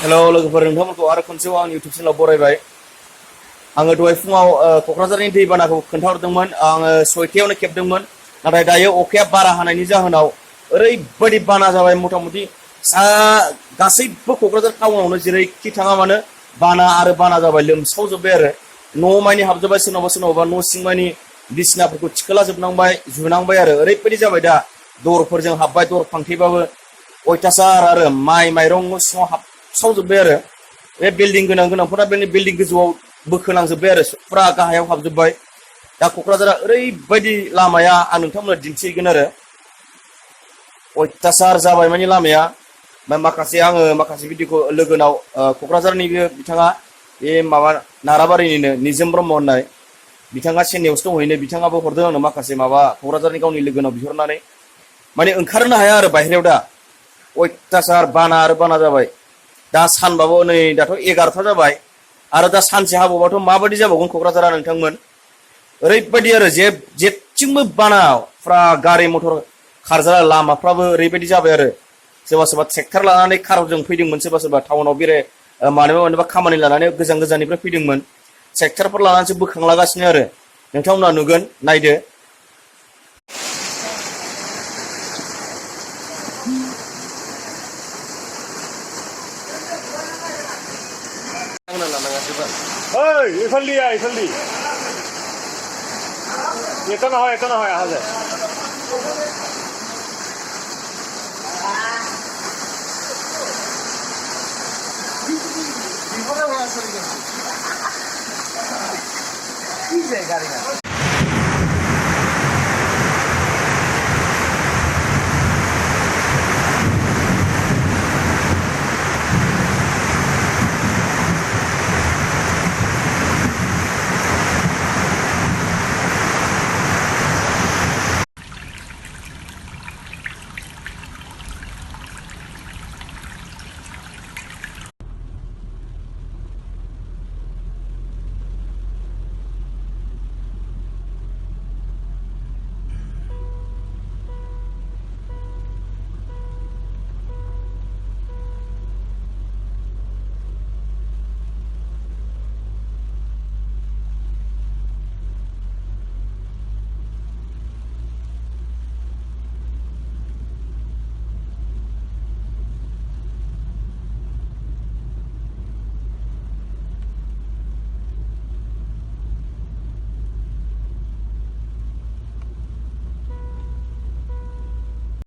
Hello लोगोफोर नोंथांमोनखौ आरो खनसेबाव आं इउटुब चेनेलाव बरायबाय। आङो दहाय फुङाव क'क्राझारनि दैबानाखौ खोन्थाहरदोंमोन। आङो 6टायावनो खेबदोंमोन, नाथाय दायो अखाया बारा हानायनि जाहोनाव ओरैबायदि बाना जाबाय। मथा मथि गासैबो क'क्राझार टाउनावनो जेरैखि थाङा मानो बाना आरो बाना जाबाय, लोमसावजोब्बाय आरो न' मानि हाबजोब्बाय। सोरनावबा सोरनावबा न' सिं मानि बिसिनाफोरखौ थिखोलाजोबनांबाय, जुनांबाय आरो ओरैबायदि जाबाय दा दरफोरजों हाबबाय, दर फांथेबाबो अयथासार आरो माइरं न' सिङाव हाबसावजोब्बाय आरो बे बिल्डिं गोनांफोरा बे बिल्डिं गोजौआव बोखोलांजोब्बाय आरो फुरा गाहायाव हाबजोब्बाय। दा क'क्राझारा ओरैबायदि लामाया आं नोंथांमोननो दिन्थिहैगोन आरो अयथासार जाबाय माने लामाया। आङो माखासे भिडिअखौ लोगोनाव क'क्राझारनि बिथाङा बे माबा नाराबारिनिनो निजोम ब्रह्म होननाय बिथाङा चेन्नाइआवसो दंहैनो, बिथाङाबो हरदों आंनो माखासे माबा क'क्राझारनि गावनि लोगोनाव बिहरनानै। माने ओंखारनो हाया आरो बाहेरायाव दा अयथासार बाना आरो बाना जाबाय। दा सानबाबो नै दाथ' 11ता जाबाय आरो दा सानसे हाबावबाथ' माबायदि जाबावगोन क'क्राझारा नोंथांमोन। ओरैबायदि आरो जेथिंबो बाना, फुरा गारि मथर खारजाला, लामाफ्राबो ओरैबायदि जाबाय आरो सोरबा सोरबा ट्रेक्टर लानानै कारजों फैदोंमोन, सोरबा सोरबा टाउनाव मानिबा खामानि लानानै गोजान गोजाननिफ्राय फैदोंमोन, ट्रेक्टरफोर लानानैसो बोखांलागासिनो आरो नोंथांमोना नुगोन, नायदो। এটা নহয় আহা যায়। কি যায় গাড়ি